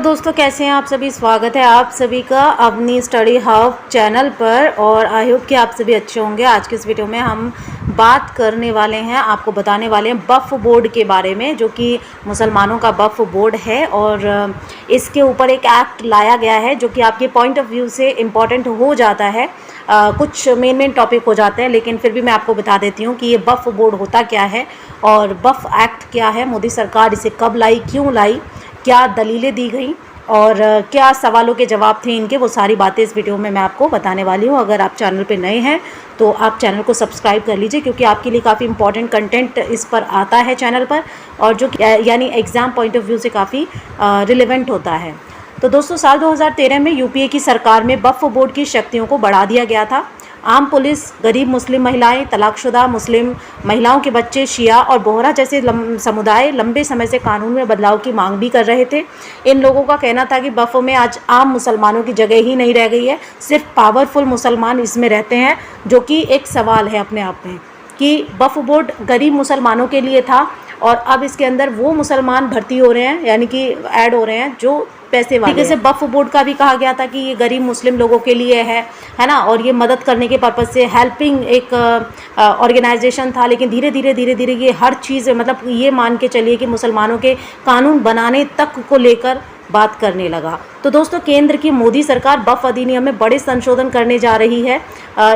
दोस्तों, कैसे हैं आप सभी। स्वागत है आप सभी का अपनी स्टडी हब चैनल पर और आई होप कि आप सभी अच्छे होंगे। आज के इस वीडियो में हम बात करने वाले हैं, आपको बताने वाले हैं वक्फ बोर्ड के बारे में, जो कि मुसलमानों का वक्फ बोर्ड है और इसके ऊपर एक एक्ट लाया गया है जो कि आपके पॉइंट ऑफ व्यू से इम्पॉर्टेंट हो जाता है। कुछ मेन टॉपिक हो जाते हैं, लेकिन फिर भी मैं आपको बता देती हूँ कि ये वक्फ बोर्ड होता क्या है और वक्फ एक्ट क्या है, मोदी सरकार इसे कब लाई, क्यों लाई, क्या दलीलें दी गई और क्या सवालों के जवाब थे इनके, वो सारी बातें इस वीडियो में मैं आपको बताने वाली हूँ। अगर आप चैनल पे नए हैं तो आप चैनल को सब्सक्राइब कर लीजिए, क्योंकि आपके लिए काफ़ी इंपॉर्टेंट कंटेंट इस पर आता है चैनल पर, और जो यानी एग्ज़ाम पॉइंट ऑफ व्यू से काफ़ी रिलेवेंट होता है। तो दोस्तों, साल 2013 में यूपीए की सरकार में वक्फ बोर्ड की शक्तियों को बढ़ा दिया गया था। आम पुलिस, गरीब मुस्लिम महिलाएं, तलाकशुदा मुस्लिम महिलाओं के बच्चे, शिया और बोहरा जैसे समुदाय लंबे समय से कानून में बदलाव की मांग भी कर रहे थे। इन लोगों का कहना था कि वक्फ में आज आम मुसलमानों की जगह ही नहीं रह गई है, सिर्फ पावरफुल मुसलमान इसमें रहते हैं, जो कि एक सवाल है अपने आप में कि वक्फ बोर्ड गरीब मुसलमानों के लिए था और अब इसके अंदर वो मुसलमान भर्ती हो रहे हैं, यानी कि ऐड हो रहे हैं जो पैसे वाले। जैसे वक्फ बोर्ड का भी कहा गया था कि ये गरीब मुस्लिम लोगों के लिए है ना, और ये मदद करने के पर्पज़ से हेल्पिंग एक ऑर्गेनाइजेशन था। लेकिन धीरे धीरे ये हर चीज़, मतलब ये मान के चलिए कि मुसलमानों के कानून बनाने तक को लेकर बात करने लगा। तो दोस्तों, केंद्र की मोदी सरकार वक्फ अधिनियम में बड़े संशोधन करने जा रही है।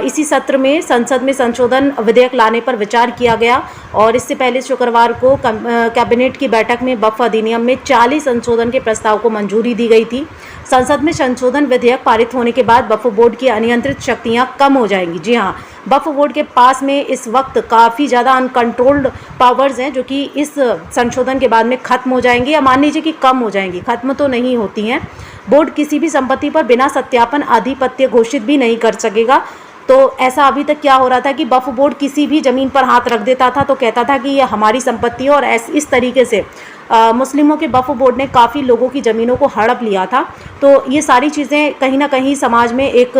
इसी सत्र में संसद में संशोधन विधेयक लाने पर विचार किया गया और इससे पहले शुक्रवार को कैबिनेट की बैठक में वक्फ अधिनियम में 40 संशोधन के प्रस्ताव को मंजूरी दी गई थी। संसद में संशोधन विधेयक पारित होने के बाद वक्फ बोर्ड की अनियंत्रित शक्तियां कम हो जाएंगी। जी हाँ, वक्फ बोर्ड के पास में इस वक्त काफ़ी ज़्यादा अनकंट्रोल्ड पावर्स हैं, जो कि इस संशोधन के बाद में ख़त्म हो जाएंगी, या मान लीजिए कि कम हो जाएंगी, ख़त्म तो नहीं होती हैं। बोर्ड किसी भी संपत्ति पर बिना सत्यापन आधिपत्य घोषित भी नहीं कर सकेगा। तो ऐसा अभी तक क्या हो रहा था कि वक्फ बोर्ड किसी भी ज़मीन पर हाथ रख देता था तो कहता था कि ये हमारी संपत्ति है, और इस तरीके से मुस्लिमों के वक्फ बोर्ड ने काफ़ी लोगों की ज़मीनों को हड़प लिया था। तो ये सारी चीज़ें कहीं ना कहीं समाज में एक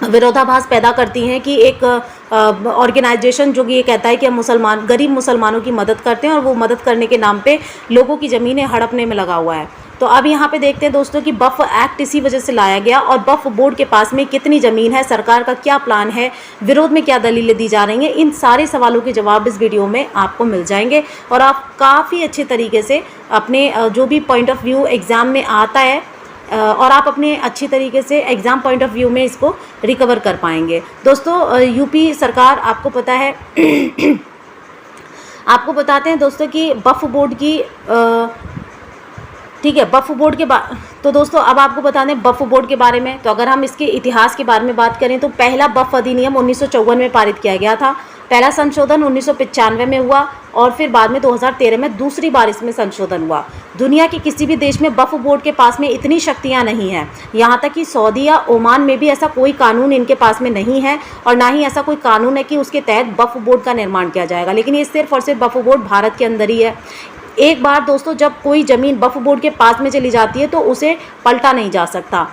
विरोधाभास पैदा करती हैं कि एक ऑर्गेनाइजेशन जो कि ये कहता है कि हम गरीब मुसलमानों की मदद करते हैं, और वो मदद करने के नाम पे लोगों की ज़मीनें हड़पने में लगा हुआ है। तो अब यहाँ पे देखते हैं दोस्तों कि वक्फ एक्ट इसी वजह से लाया गया, और वक्फ बोर्ड के पास में कितनी ज़मीन है, सरकार का क्या प्लान है, विरोध में क्या दलीलें दी जा रही हैं, इन सारे सवालों के जवाब इस वीडियो में आपको मिल जाएंगे और आप काफ़ी अच्छे तरीके से अपने जो भी पॉइंट ऑफ व्यू एग्ज़ाम में आता है और आप अपने अच्छी तरीके से एग्ज़ाम पॉइंट ऑफ व्यू में इसको रिकवर कर पाएंगे। दोस्तों, यूपी सरकार, आपको पता है आपको बताते हैं दोस्तों कि वक्फ बोर्ड की ठीक है, वक्फ बोर्ड के तो दोस्तों अब आपको बता दें वक्फ बोर्ड के बारे में। तो अगर हम इसके इतिहास के बारे में बात करें तो पहला वक्फ अधिनियम 1954 में पारित किया गया था। पहला संशोधन 1995 में हुआ और फिर बाद में 2013 में दूसरी बार इसमें संशोधन हुआ। दुनिया के किसी भी देश में वक्फ बोर्ड के पास में इतनी शक्तियां नहीं हैं, यहाँ तक कि सऊदी या ओमान में भी ऐसा कोई कानून इनके पास में नहीं है, और ना ही ऐसा कोई कानून है कि उसके तहत वक्फ बोर्ड का निर्माण किया जाएगा। लेकिन ये सिर्फ और सिर्फ वक्फ बोर्ड भारत के अंदर ही है। एक बार दोस्तों जब कोई ज़मीन वक्फ बोर्ड के पास में चली जाती है तो उसे पलटा नहीं जा सकता।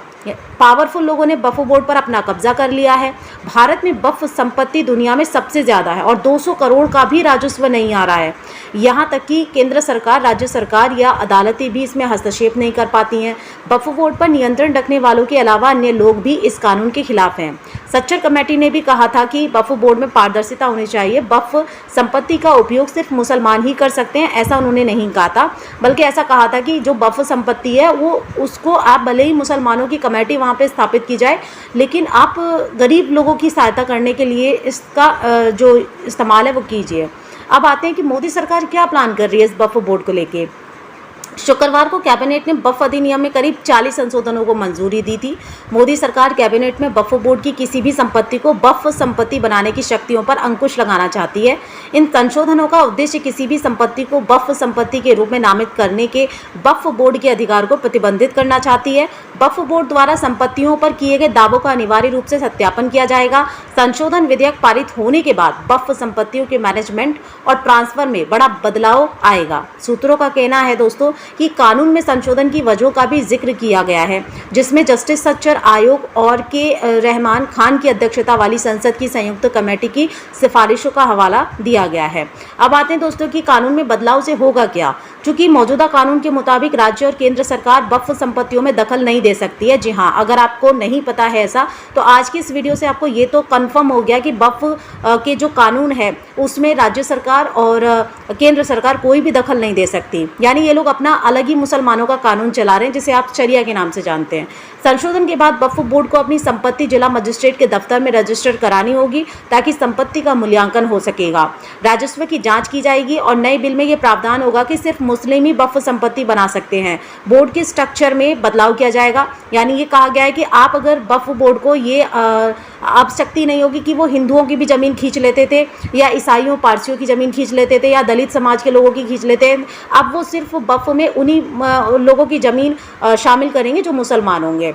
पावरफुल लोगों ने वक्फ बोर्ड पर अपना कब्जा कर लिया है। भारत में वक्फ संपत्ति दुनिया में सबसे ज़्यादा है और 200 करोड़ का भी राजस्व नहीं आ रहा है। यहाँ तक कि केंद्र सरकार, राज्य सरकार या अदालतें भी इसमें हस्तक्षेप नहीं कर पाती हैं। वक्फ बोर्ड पर नियंत्रण रखने वालों के अलावा अन्य लोग भी इस कानून के खिलाफ हैं। सच्चर कमेटी ने भी कहा था कि वक्फ बोर्ड में पारदर्शिता होनी चाहिए। वक्फ संपत्ति का उपयोग सिर्फ मुसलमान ही कर सकते हैं, ऐसा उन्होंने नहीं कहा था, बल्कि ऐसा कहा था कि जो वक्फ संपत्ति है वो उसको आप भले ही मुसलमानों की कमेटी वहाँ पे स्थापित की जाए, लेकिन आप गरीब लोगों की सहायता करने के लिए इसका जो इस्तेमाल है वो कीजिए। अब आते हैं कि मोदी सरकार क्या प्लान कर रही है इस वक्फ बोर्ड को लेके। शुक्रवार को कैबिनेट ने वक्फ अधिनियम में करीब 40 संशोधनों को मंजूरी दी थी। मोदी सरकार कैबिनेट में वक्फ बोर्ड की किसी भी संपत्ति को वक्फ संपत्ति बनाने की शक्तियों पर अंकुश लगाना चाहती है। इन संशोधनों का उद्देश्य किसी भी संपत्ति को वक्फ संपत्ति के रूप में नामित करने के वक्फ बोर्ड के अधिकार को प्रतिबंधित करना चाहती है। वक्फ बोर्ड द्वारा संपत्तियों पर किए गए दावों का अनिवार्य रूप से सत्यापन किया जाएगा। संशोधन विधेयक पारित होने के बाद वक्फ संपत्तियों के मैनेजमेंट और ट्रांसफर में बड़ा बदलाव आएगा। सूत्रों का कहना है दोस्तों कि कानून में संशोधन की वजहों का भी जिक्र किया गया है, जिसमें जस्टिस सच्चर आयोग और के रहमान खान की अध्यक्षता वाली संसद की संयुक्त कमेटी की सिफारिशों का हवाला दिया गया है। अब आते हैं दोस्तों कि कानून में बदलाव से होगा क्या। चूंकि मौजूदा कानून के मुताबिक राज्य और केंद्र सरकार वक्फ संपत्तियों में दखल नहीं दे सकती है। जी हाँ, अगर आपको नहीं पता है ऐसा, तो आज की इस वीडियो से आपको ये तो कंफर्म हो गया कि वक्फ के जो कानून है उसमें राज्य सरकार और केंद्र सरकार कोई भी दखल नहीं दे सकती। यानी ये लोग अपना अलग ही मुसलमानों का कानून चला रहे हैं, जिसे आप शरिया के नाम से जानते हैं। संशोधन के बाद वक्फ बोर्ड को अपनी संपत्ति जिला मजिस्ट्रेट के दफ्तर में रजिस्टर करानी होगी, ताकि संपत्ति का मूल्यांकन हो सकेगा, राजस्व की जांच की जाएगी और नए बिल में ये प्रावधान होगा कि सिर्फ मुस्लिम ही वक्फ संपत्ति बना सकते हैं। बोर्ड के स्ट्रक्चर में बदलाव किया जाएगा। यानी ये कहा गया है कि आप अगर वक्फ बोर्ड को ये आवश्यकता नहीं होगी कि वो हिंदुओं की भी ज़मीन खींच लेते थे या ईसाइयों पारसियों की ज़मीन खींच लेते थे या दलित समाज के लोगों की खींच लेते हैं। अब वो सिर्फ वक्फ में उन्हीं लोगों की ज़मीन शामिल करेंगे जो मुसलमान होंगे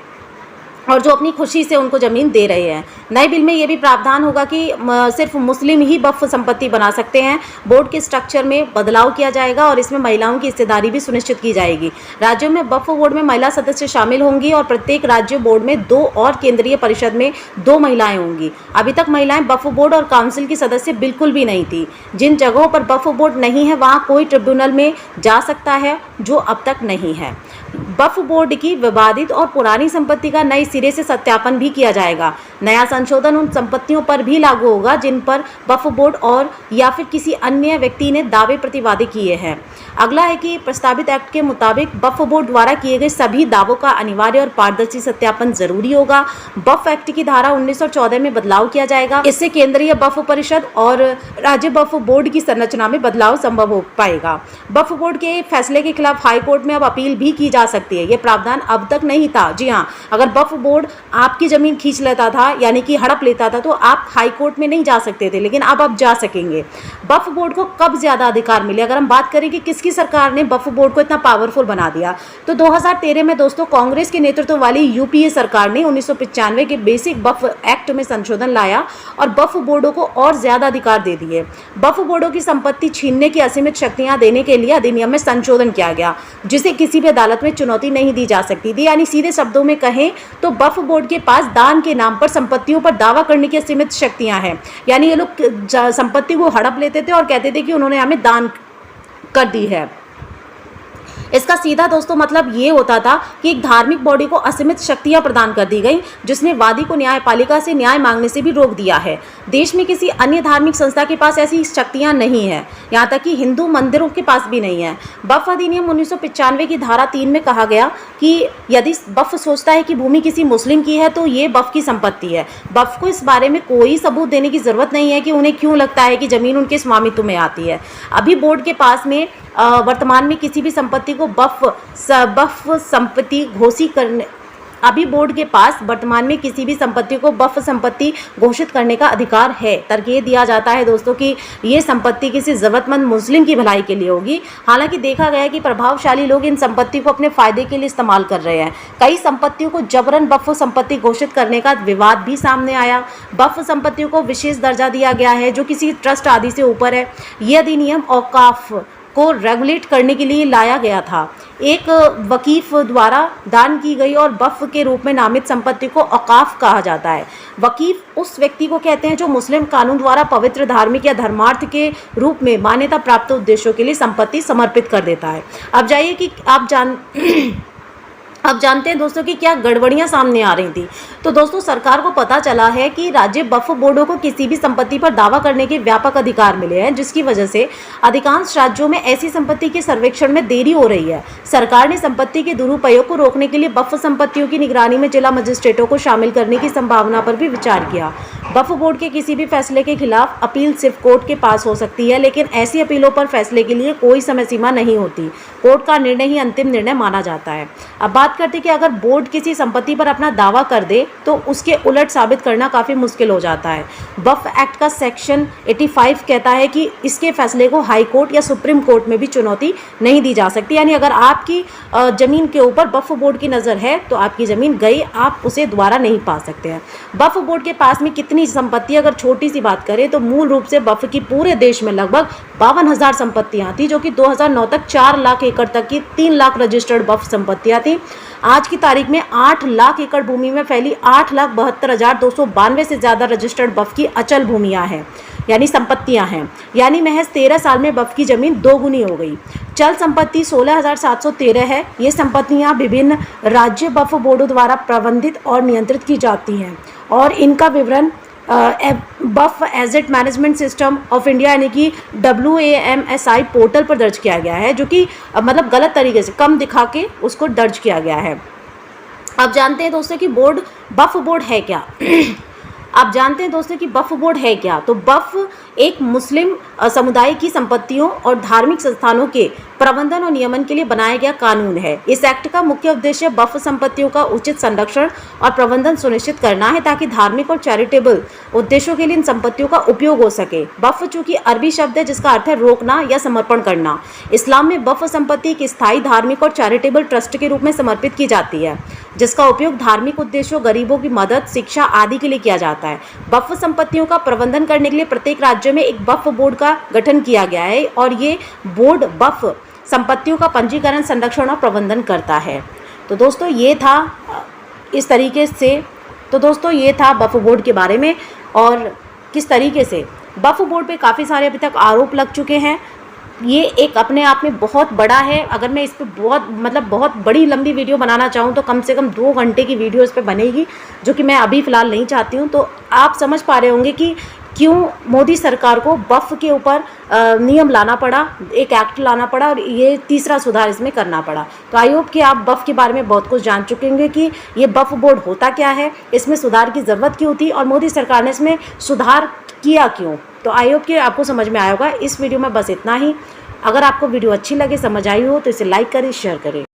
और जो अपनी खुशी से उनको ज़मीन दे रहे हैं। नए बिल में ये भी प्रावधान होगा कि सिर्फ मुस्लिम ही वक्फ संपत्ति बना सकते हैं। बोर्ड के स्ट्रक्चर में बदलाव किया जाएगा और इसमें महिलाओं की हिस्सेदारी भी सुनिश्चित की जाएगी। राज्यों में वक्फ बोर्ड में महिला सदस्य शामिल होंगी और प्रत्येक राज्य बोर्ड में 2 और केंद्रीय परिषद में 2 महिलाएं होंगी। अभी तक महिलाएं वक्फ बोर्ड और काउंसिल की सदस्य बिल्कुल भी नहीं थी। जिन जगहों पर वक्फ बोर्ड नहीं है वहाँ कोई ट्रिब्यूनल में जा सकता है, जो अब तक नहीं है। वक्फ बोर्ड की विवादित और पुरानी संपत्ति का नए सिरे से सत्यापन भी किया जाएगा। नया संशोधन उन संपत्तियों पर भी लागू होगा जिन पर वक्फ बोर्ड और या फिर किसी अन्य व्यक्ति ने दावे प्रतिवादे किए हैं। अगला है कि प्रस्तावित एक्ट के मुताबिक वक्फ बोर्ड द्वारा किए गए सभी दावों का अनिवार्य और पारदर्शी सत्यापन जरूरी होगा। वक्फ एक्ट की धारा 1914 में बदलाव किया जाएगा। इससे केंद्रीय वक्फ परिषद और राज्य वक्फ बोर्ड की संरचना में बदलाव संभव हो पाएगा। वक्फ बोर्ड के फैसले के खिलाफ हाई कोर्ट में अब अपील भी की जा सकती है। ये प्रावधान अब तक नहीं था। जी हाँ, अगर वक्फ बोर्ड आपकी जमीन खींच लेता था, यानी कि हड़प लेता था, तो आप हाई कोर्ट में नहीं जा सकते थे, लेकिन अब आप जा सकेंगे। वक्फ बोर्ड को कब ज्यादा अधिकार मिले, अगर हम बात करें कि किसकी सरकार ने वक्फ बोर्ड को इतना पावरफुल बना दिया, तो 2013 में दोस्तों कांग्रेस के नेतृत्व वाली यूपीए सरकार ने 1995 के बेसिक वक्फ एक्ट में संशोधन लाया और वक्फ बोर्डों को और ज्यादा अधिकार दे दिए। वक्फ बोर्डों की संपत्ति छीनने की असीमित शक्तियां देने के लिए अधिनियम में संशोधन किया गया, जिसे किसी भी अदालत में चुनौती नहीं दी जा सकती थी। यानी सीधे शब्दों में कहें तो वक्फ बोर्ड के पास दान के नाम पर संपत्तियों पर दावा करने की असीमित शक्तियां हैं। यानी ये लोग संपत्ति को हड़प लेते थे और कहते थे कि उन्होंने हमें दान कर दी है। इसका सीधा दोस्तों मतलब ये होता था कि एक धार्मिक बॉडी को असीमित शक्तियां प्रदान कर दी गई, जिसने वादी को न्यायपालिका से न्याय मांगने से भी रोक दिया है। देश में किसी अन्य धार्मिक संस्था के पास ऐसी शक्तियां नहीं है, यहाँ तक कि हिंदू मंदिरों के पास भी नहीं है। वक्फ अधिनियम 1995 की धारा 3 में कहा गया कि यदि वक्फ सोचता है कि भूमि किसी मुस्लिम की है तो ये वक्फ की संपत्ति है। वक्फ को इस बारे में कोई सबूत देने की जरूरत नहीं है कि उन्हें क्यों लगता है कि जमीन उनके स्वामित्व में आती है। अभी बोर्ड के पास में वर्तमान में किसी भी संपत्ति को वक्फ संपत्ति घोषित करने अभी बोर्ड के पास वर्तमान में किसी भी संपत्ति को वक्फ संपत्ति घोषित करने का अधिकार है। तर्क ये दिया जाता है दोस्तों कि ये संपत्ति किसी जरूरतमंद मुस्लिम की भलाई के लिए होगी। हालांकि देखा गया है कि प्रभावशाली लोग इन संपत्ति को अपने फायदे के लिए इस्तेमाल कर रहे हैं। कई संपत्तियों को जबरन वक्फ संपत्ति घोषित करने का विवाद भी सामने आया। वक्फ संपत्तियों को विशेष दर्जा दिया गया है जो किसी ट्रस्ट आदि से ऊपर है। ये अधिनियम औकाफ को रेगुलेट करने के लिए लाया गया था। एक वकीफ द्वारा दान की गई और वक्फ के रूप में नामित संपत्ति को औकाफ कहा जाता है। वकीफ उस व्यक्ति को कहते हैं जो मुस्लिम कानून द्वारा पवित्र धार्मिक या धर्मार्थ के रूप में मान्यता प्राप्त उद्देश्यों के लिए संपत्ति समर्पित कर देता है। अब जाइए कि अब जानते हैं दोस्तों कि क्या गड़बड़ियां सामने आ रही थी। तो दोस्तों सरकार को पता चला है कि राज्य वक्फ बोर्डों को किसी भी संपत्ति पर दावा करने के व्यापक अधिकार मिले हैं, जिसकी वजह से अधिकांश राज्यों में ऐसी संपत्ति के सर्वेक्षण में देरी हो रही है। सरकार ने संपत्ति के दुरुपयोग को रोकने के लिए वक्फ संपत्तियों की निगरानी में जिला मजिस्ट्रेटों को शामिल करने की संभावना पर भी विचार किया। वक्फ बोर्ड के किसी भी फैसले के खिलाफ अपील सिर्फ कोर्ट के पास हो सकती है, लेकिन ऐसी अपीलों पर फैसले के लिए कोई समय सीमा नहीं होती। कोर्ट का निर्णय ही अंतिम निर्णय माना जाता है। अब बात करते हैं कि अगर बोर्ड किसी संपत्ति पर अपना दावा कर दे तो उसके उलट साबित करना काफ़ी मुश्किल हो जाता है। वक्फ एक्ट का सेक्शन 85 कहता है कि इसके फैसले को हाई कोर्ट या सुप्रीम कोर्ट में भी चुनौती नहीं दी जा सकती। यानी अगर आपकी ज़मीन के ऊपर वक्फ बोर्ड की नज़र है तो आपकी ज़मीन गई, आप उसे दोबारा नहीं पा सकते हैं। वक्फ बोर्ड के पास में कितनी संपत्ति, अगर छोटी सी बात करें तो मूल रूप से वक्फ की पूरे देश में लगभग 52,000 संपत्तियाँ थी, जो कि 2009 तक 4 लाख एकड़ तक की 3 लाख रजिस्टर्ड वक्फ संपत्तियाँ थी। आज की तारीख में 8 लाख एकड़ भूमि में फैली 8,72,292 से ज़्यादा रजिस्टर्ड वक्फ की अचल भूमियाँ हैं, यानी संपत्तियाँ हैं। यानी महज 13 साल में वक्फ की ज़मीन दोगुनी हो गई। चल संपत्ति 16,713 है। ये संपत्तियाँ विभिन्न राज्य वक्फ बोर्डों द्वारा प्रबंधित और नियंत्रित की जाती हैं और इनका विवरण Waqf asset management system of India यानी कि WAMSI पोर्टल पर दर्ज किया गया है, जो कि मतलब गलत तरीके से कम दिखा के उसको दर्ज किया गया है। अब जानते हैं दोस्तों कि वक्फ बोर्ड है क्या। आप जानते हैं दोस्तों कि वक्फ बोर्ड है क्या। तो वक्फ एक मुस्लिम समुदाय की संपत्तियों और धार्मिक संस्थानों के प्रबंधन और नियमन के लिए बनाया गया कानून है। इस एक्ट का मुख्य उद्देश्य वक्फ संपत्तियों का उचित संरक्षण और प्रबंधन सुनिश्चित करना है, ताकि धार्मिक और चैरिटेबल उद्देश्यों के लिए इन संपत्तियों का उपयोग हो सके। वक्फ चूंकि अरबी शब्द है जिसका अर्थ है रोकना या समर्पण करना। इस्लाम में वक्फ संपत्ति एक स्थायी धार्मिक और चैरिटेबल ट्रस्ट के रूप में समर्पित की जाती है, जिसका उपयोग धार्मिक उद्देश्यों, गरीबों की मदद, शिक्षा आदि के लिए किया जाता है। वक्फ संपत्तियों का प्रबंधन करने के लिए प्रत्येक राज्य में एक वक्फ बोर्ड का गठन किया गया है और ये बोर्ड वक्फ संपत्तियों का पंजीकरण, संरक्षण और प्रबंधन करता है। तो दोस्तों ये था इस तरीके से वक्फ बोर्ड के बारे में और किस तरीके से वक्फ बोर्ड पे काफ़ी सारे अभी तक आरोप लग चुके हैं। ये एक अपने आप में बहुत बड़ा है। अगर मैं इस पर बहुत बड़ी लंबी वीडियो बनाना चाहूँ तो कम से कम 2 घंटे की वीडियो इस पर बनेगी, जो कि मैं अभी फ़िलहाल नहीं चाहती हूँ। तो आप समझ पा रहे होंगे कि क्यों मोदी सरकार को वक्फ के ऊपर नियम लाना पड़ा, एक एक्ट लाना पड़ा और ये तीसरा सुधार इसमें करना पड़ा। तो आई होप कि आप वक्फ के बारे में बहुत कुछ जान चुके होंगे कि ये वक्फ बोर्ड होता क्या है, इसमें सुधार की ज़रूरत क्यों थी और मोदी सरकार ने इसमें सुधार किया क्यों। तो आई होप कि आपको समझ में आया होगा। इस वीडियो में बस इतना ही। अगर आपको वीडियो अच्छी लगे, समझ आई हो तो इसे लाइक करें, शेयर करें।